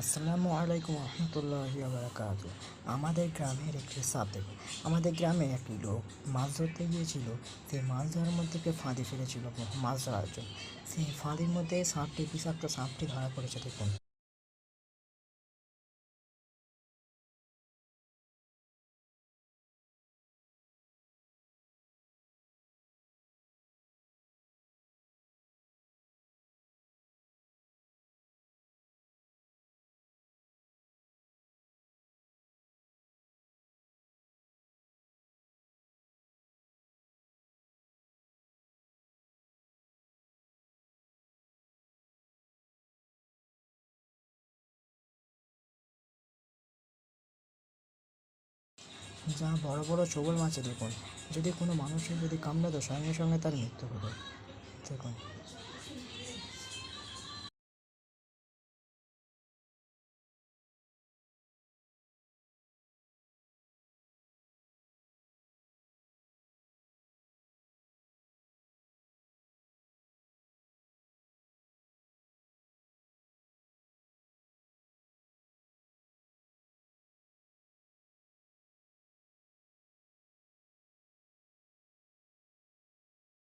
আসসালামু আলাইকুম রহমতুল্লাহি বারাকাতু। আমাদের গ্রামের একটি সাথে আমাদের গ্রামে একটি লোক মাছ ধরতে গিয়েছিল। সেই মাছ ধরার মধ্যে ফাঁদে ফেলেছিল মাছ ধরার জন্য। সেই ফাঁদের মধ্যে সাপটি, বিষাক্ত সাপটি ধরা পড়েছে। দেখুন, যা বড় বড় শোল মাছে দেখুন, যদি কোনো মানুষের যদি কামড়াতো সঙ্গে সঙ্গে তার মৃত্যু হতো। দেখুন,